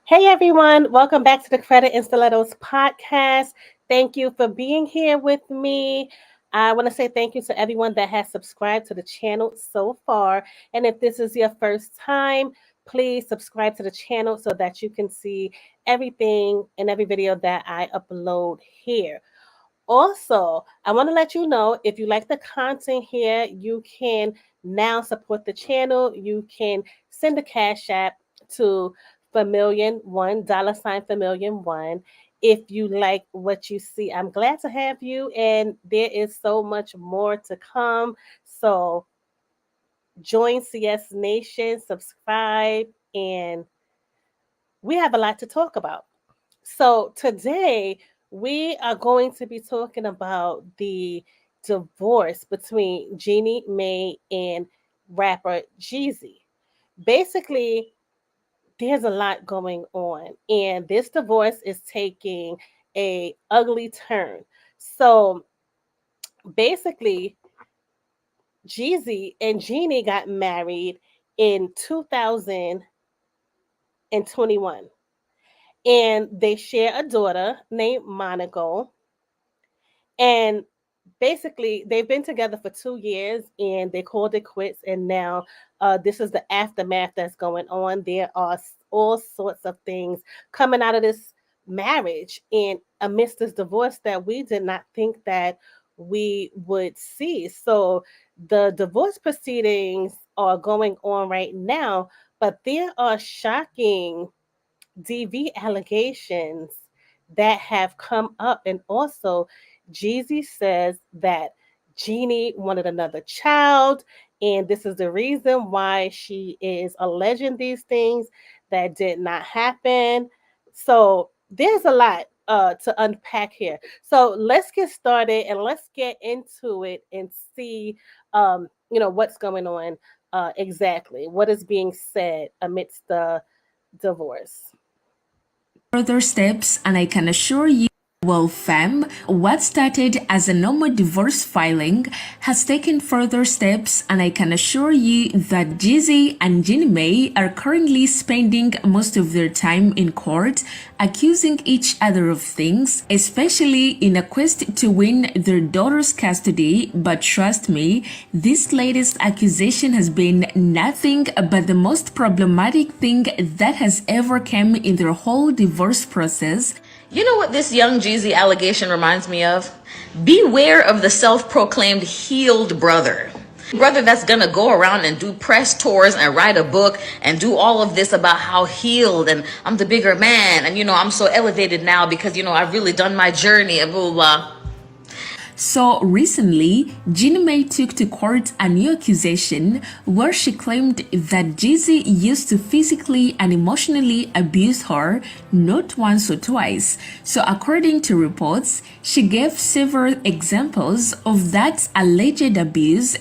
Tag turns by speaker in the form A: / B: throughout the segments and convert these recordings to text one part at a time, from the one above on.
A: Hey everyone, welcome back to the Credit and Stilettos podcast. Thank you for being here with me. I want to say thank you to everyone that has subscribed to the channel so far. And if this is your first time, please subscribe to the channel so that you can see everything and every video that I upload here. Also, I want to let you know if you like the content here, you can now support the channel. You can send a cash app to Familion1, $Familion1. If you like what you see, I'm glad to have you, and there is so much more to come. So join CS Nation, subscribe, and we have a lot to talk about. So today we are going to be talking about the divorce between Jeannie Mae and rapper Jeezy. Basically, there's a lot going on, and this divorce is taking a ugly turn. So basically, Jeezy and Jeannie got married in 2021, and they share a daughter named Monaco. And basically, they've been together for 2 years and they called it quits. And now this is the aftermath that's going on. There are all sorts of things coming out of this marriage and amidst this divorce that we did not think that we would see. So the divorce proceedings are going on right now, but there are shocking DV allegations that have come up. And also, Jeezy says that Jeannie wanted another child, and this is the reason why she is alleging these things that did not happen. So there's a lot to unpack here. So let's get started and let's get into it and see, what's going on exactly. What is being said amidst the divorce?
B: Further steps, and I can assure you, well, fam, what started as a normal divorce filing has taken further steps, and I can assure you that Jeezy and Jeannie Mae are currently spending most of their time in court accusing each other of things, especially in a quest to win their daughter's custody. But trust me, this latest accusation has been nothing but the most problematic thing that has ever come in their whole divorce process.
C: You know what this young Jeezy allegation reminds me of? Beware of the self-proclaimed healed brother. Brother that's gonna go around and do press tours and write a book and do all of this about how healed and I'm the bigger man and I'm so elevated now because I've really done my journey and blah blah blah.
B: So recently, Jeannie Mae took to court a new accusation where she claimed that Jeezy used to physically and emotionally abuse her not once or twice. So according to reports, she gave several examples of that alleged abuse.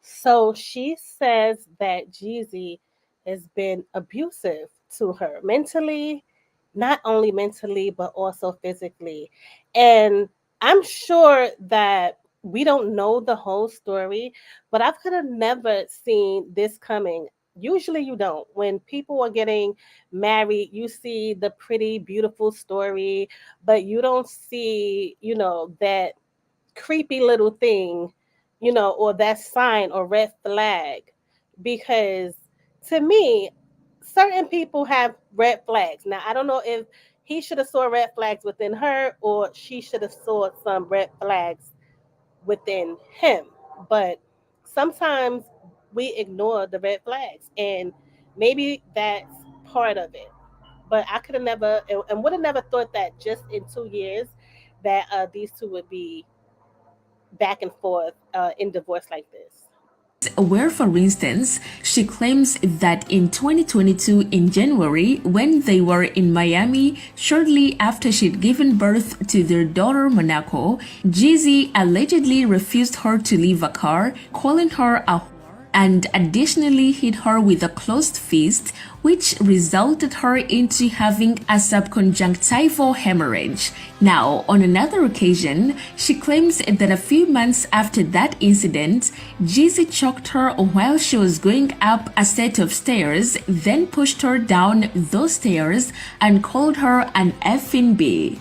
A: So she says that Jeezy has been abusive to her mentally, not only mentally, but also physically. And I'm sure that we don't know the whole story, but I could have never seen this coming. Usually, you don't. When people are getting married, you see the pretty, beautiful story, but you don't see, that creepy little thing, or that sign or red flag. Because to me, certain people have red flags. Now, I don't know if he should have saw red flags within her or she should have saw some red flags within him. But sometimes we ignore the red flags, and maybe that's part of it. But I could have never and would have never thought that just in 2 years that these two would be back and forth in divorce like this.
B: Where, for instance, she claims that in 2022 in January, when they were in Miami, shortly after she'd given birth to their daughter Monaco, Jeezy allegedly refused her to leave a car, calling her a whore and additionally hit her with a closed fist, which resulted her into having a subconjunctival hemorrhage. Now, on another occasion, she claims that a few months after that incident, Jeezy choked her while she was going up a set of stairs, then pushed her down those stairs and called her an effing B.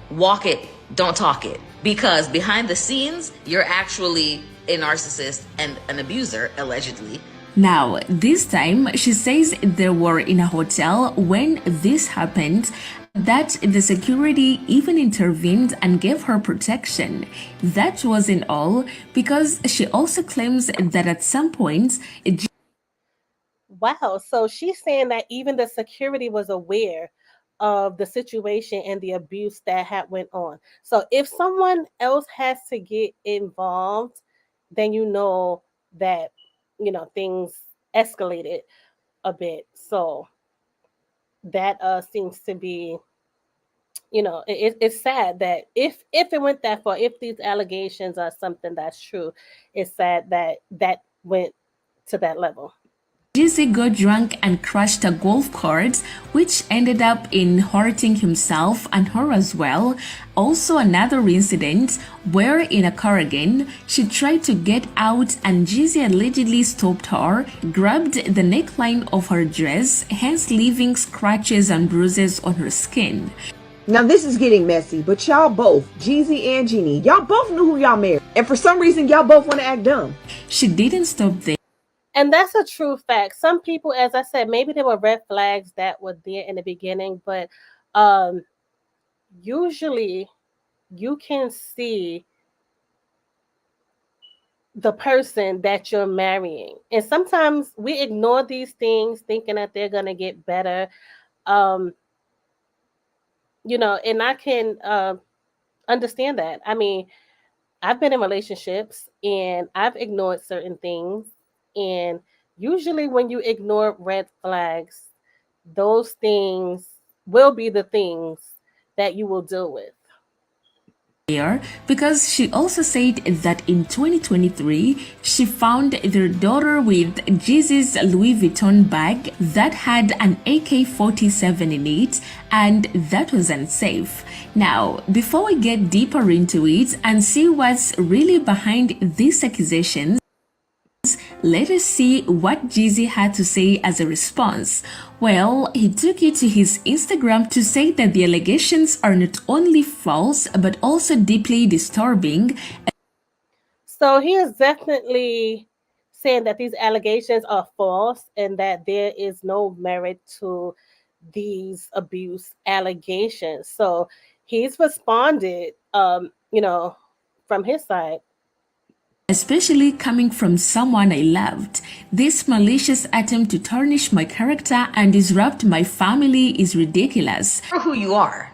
C: Walk it, don't talk it. Because behind the scenes, you're actually a narcissist and an abuser, allegedly.
B: Now, this time, she says they were in a hotel when this happened, that the security even intervened and gave her protection. That wasn't all, because she also claims that at some point,
A: Wow. So she's saying that even the security was aware of the situation and the abuse that had went on. So if someone else has to get involved, then you know that things escalated a bit. So that seems to be, it's sad that if it went that far, if these allegations are something that's true, it's sad that that went to that level.
B: Jeezy got drunk and crashed a golf cart, which ended up in hurting himself and her as well. Also, another incident where in a car again, she tried to get out and Jeezy allegedly stopped her, grabbed the neckline of her dress, hence leaving scratches and bruises on her skin.
D: Now this is getting messy, but y'all both, Jeezy and Jeannie, y'all both knew who y'all married. And for some reason, y'all both want to act dumb.
B: She didn't stop there.
A: And that's a true fact. Some people, as I said, maybe there were red flags that were there in the beginning, but usually you can see the person that you're marrying. And sometimes we ignore these things thinking that they're going to get better. And I can understand that. I mean, I've been in relationships and I've ignored certain things. And usually when you ignore red flags, those things will be the things that you will deal with.
B: Because she also said that in 2023 she found their daughter with Jeezy's Louis Vuitton bag that had an AK-47 in it, and that was unsafe. Now, before we get deeper into it and see what's really behind these accusations, let us see what Jeezy had to say as a response. Well, he took it to his Instagram to say that the allegations are not only false but also deeply disturbing.
A: So he is definitely saying that these allegations are false and that there is no merit to these abuse allegations. So he's responded, from his side.
B: Especially coming from someone I loved. This malicious attempt to tarnish my character and disrupt my family is ridiculous.
C: Who you are.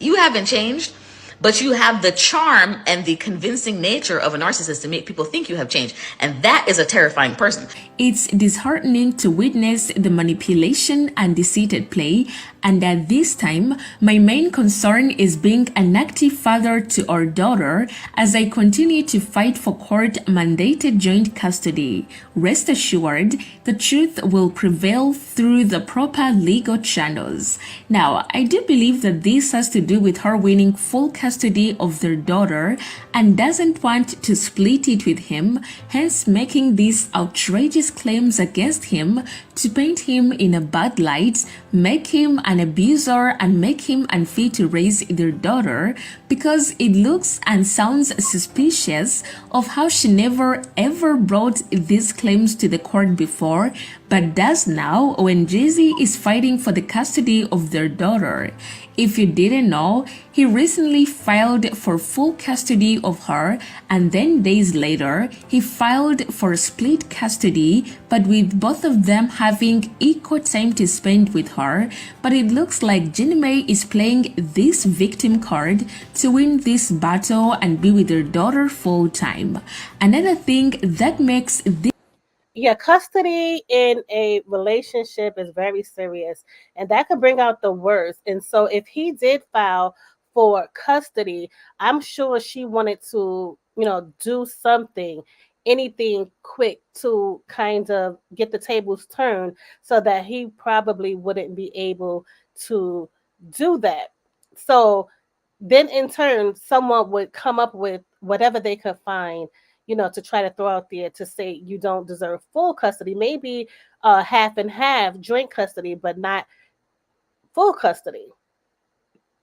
C: You haven't changed, but you have the charm and the convincing nature of a narcissist to make people think you have changed. And that is a terrifying person.
B: It's disheartening to witness the manipulation and deceit at play, and at this time, my main concern is being an active father to our daughter as I continue to fight for court-mandated joint custody. Rest assured, the truth will prevail through the proper legal channels. Now, I do believe that this has to do with her winning full custody of their daughter and doesn't want to split it with him, hence making these outrageous claims against him to paint him in a bad light, make him an abuser, and make him unfit to raise their daughter, because it looks and sounds suspicious of how she never ever brought these claims to the court before, but does now when Jeezy is fighting for the custody of their daughter. If you didn't know, he recently filed for full custody of her, and then days later, he filed for split custody, but with both of them having equal time to spend with her. But it looks like Jeannie is playing this victim card to win this battle and be with her daughter full time. Another thing that makes this
A: Custody in a relationship is very serious and that could bring out the worst. And so if he did file for custody, I'm sure she wanted to, do something. anything quick to kind of get the tables turned so that he probably wouldn't be able to do that. So then in turn, someone would come up with whatever they could find, to try to throw out there to say you don't deserve full custody, maybe half and half joint custody, but not full custody.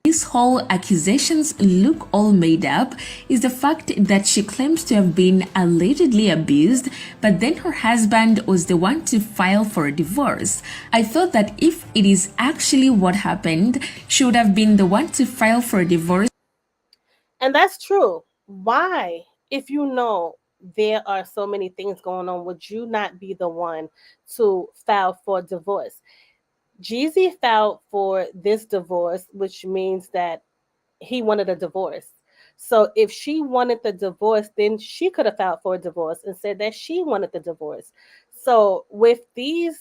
B: These whole accusations look all made up is the fact that she claims to have been allegedly abused, but then her husband was the one to file for a divorce. I thought that if it is actually what happened, she would have been the one to file for a divorce.
A: And that's true. Why, if you know there are so many things going on, would you not be the one to file for divorce? Jeezy filed for this divorce, which means that he wanted a divorce. So if she wanted the divorce, then she could have filed for a divorce and said that she wanted the divorce. So with these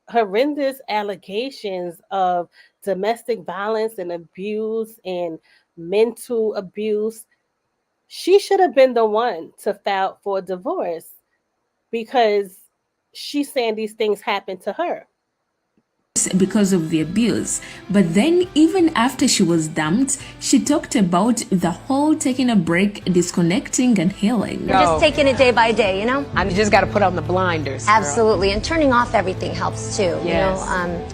A: horrendous allegations of domestic violence and abuse and mental abuse, she should have been the one to file for a divorce because she's saying these things happened to her.
B: Because of the abuse. But then even after she was dumped, she talked about the whole taking a break, disconnecting and healing.
E: You're just taking it day by day,
F: And you just got to put on the blinders.
E: Absolutely. Girl. And turning off everything helps too.
F: Yes.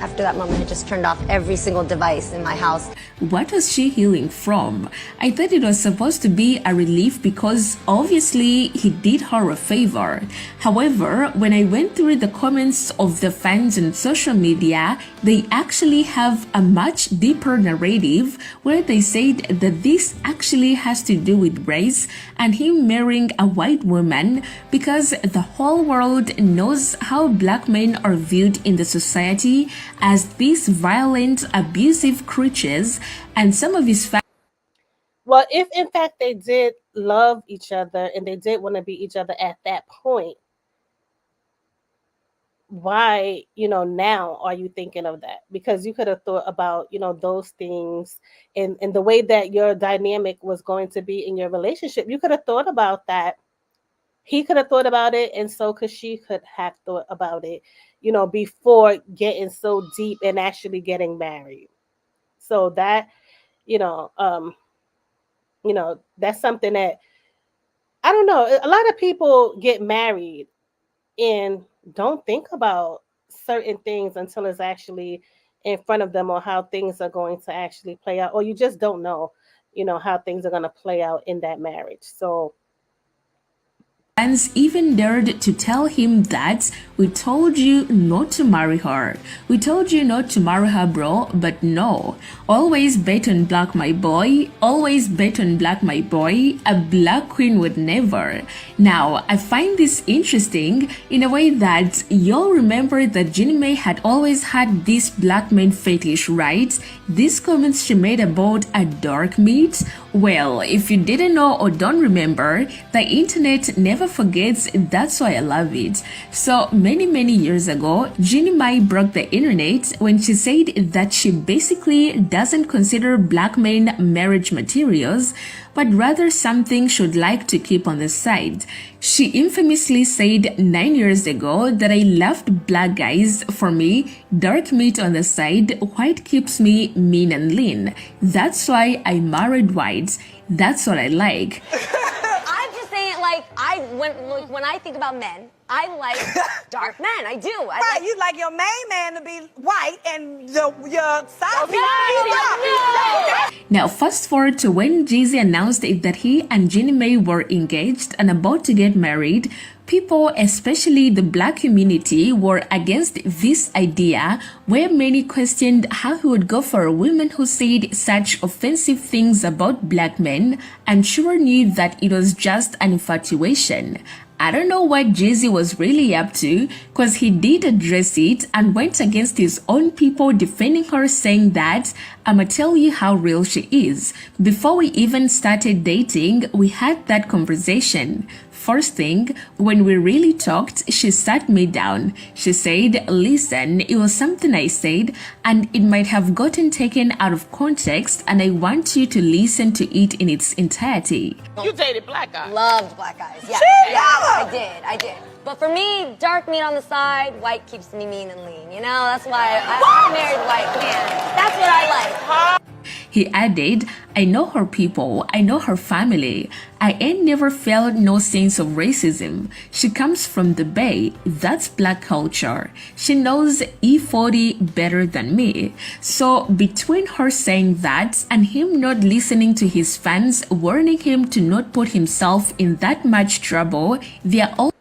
E: After that moment, I just turned off every single device in my house.
B: What was she healing from? I thought it was supposed to be a relief because obviously he did her a favor. However, when I went through the comments of the fans on social media, they actually have a much deeper narrative where they said that this actually has to do with race and him marrying a white woman because the whole world knows how black men are viewed in the society as these violent, abusive creatures, and some of his fans.
A: Well, if in fact they did love each other and they did want to be each other at that point, why now are you thinking of that? Because you could have thought about those things and the way that your dynamic was going to be in your relationship. You could have thought about that. He could have thought about it, and so could she could have thought about it before getting so deep and actually getting married. So that that's something that I don't know, a lot of people get married and don't think about certain things until it's actually in front of them or how things are going to actually play out, or you just don't know, how things are going to play out in that marriage. So
B: fans even dared to tell him that we told you not to marry her. We told you not to marry her, bro, but no. Always bet on black, my boy. Always bet on black, my boy. A black queen would never. Now, I find this interesting in a way that you'll remember that Jeannie had always had this black man fetish, right? These comments she made about a dark meat. Well, if you didn't know or don't remember, the internet never forgets, that's why I love it. So many years ago, Jeannie broke the internet when she said that she basically doesn't consider black men marriage materials, but rather something she'd like to keep on the side. She infamously said 9 years ago that I loved black guys. For me, dark meat on the side, white keeps me mean and lean. That's why I married whites. That's what I like.
E: I'm just saying, when I think about men, I like dark men. I do.
G: You like your main man to be white and your side piece
E: No.
B: Now, fast forward to when Jeezy announced that he and Jeannie were engaged and about to get married. People, especially the black community, were against this idea, where many questioned how he would go for a woman who said such offensive things about black men and sure knew that it was just an infatuation. I don't know what Jeezy was really up to, cause he did address it and went against his own people, defending her, saying that I'ma tell you how real she is. Before we even started dating, we had that conversation. First thing, when we really talked, she sat me down. She said, listen, it was something I said, and it might have gotten taken out of context, and I want you to listen to it in its entirety.
H: You dated black guys.
E: Loved black guys. Yeah. Yeah, I did. But for me, dark meat on the side, white keeps me mean and lean. You know, that's why I married white man. That's what I like.
B: He added, I know her people, I know her family. I ain't never felt no sense of racism. She comes from the Bay, that's black culture. She knows E40 better than me. So between her saying that and him not listening to his fans, warning him to not put himself in that much trouble, they're all.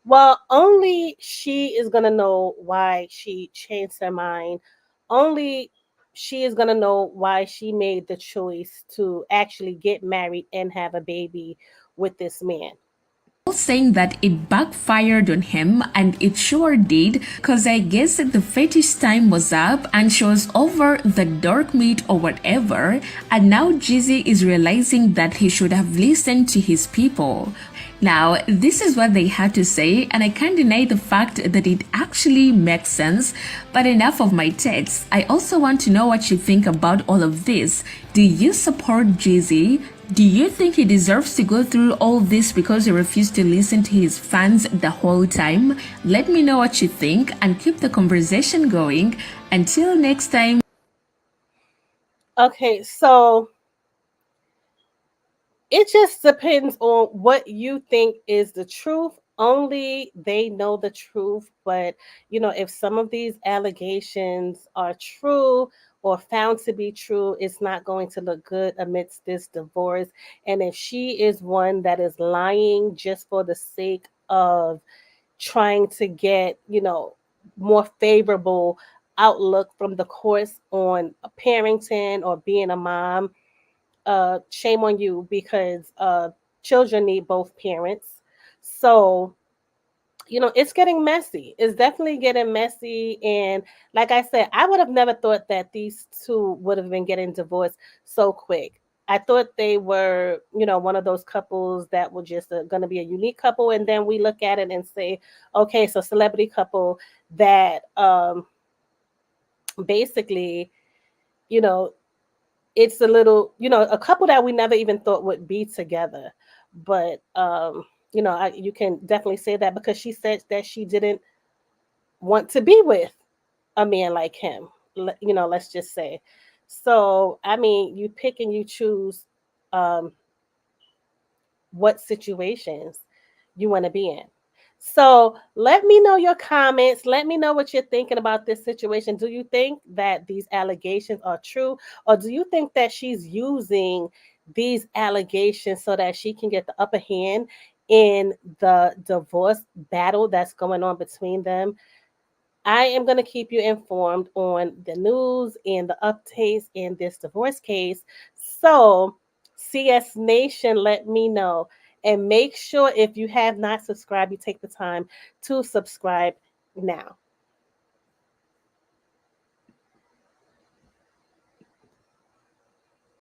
A: Well, only she is going to know why she changed her mind. Only she is going to know why she made the choice to actually get married and have a baby with this man.
B: Saying that it backfired on him, and it sure did, because I guess the fetish time was up and she was over the dark meat or whatever, and now Jeezy is realizing that he should have listened to his people. Now, this is what they had to say, and I can't deny the fact that it actually makes sense. But enough of my takes. I also want to know what you think about all of this. Do you support Jeezy? Do you think he deserves to go through all this because he refused to listen to his fans the whole time? Let me know what you think and keep the conversation going. Until next time.
A: Okay, so it just depends on what you think is the truth. Only they know the truth. But, if some of these allegations are true or found to be true, it's not going to look good amidst this divorce. And if she is one that is lying just for the sake of trying to get, more favorable outlook from the courts on parenting or being a mom, shame on you, because children need both parents. So, it's getting messy. It's definitely getting messy. And like I said, I would have never thought that these two would have been getting divorced so quick. I thought they were, one of those couples that were just going to be a unique couple. And then we look at it and say, okay, so celebrity couple that basically, you know, it's a little, a couple that we never even thought would be together. But you can definitely say that because she said that she didn't want to be with a man like him. Let's just say. So I mean, you pick and you choose um, what situations you want to be in. So let me know your comments. Let me know what you're thinking about this situation. Do you think that these allegations are true? Or do you think that she's using these allegations so that she can get the upper hand in the divorce battle that's going on between them? I am going to keep you informed on the news and the updates in this divorce case. So, CS Nation, let me know. And make sure if you have not subscribed, you take the time to subscribe now.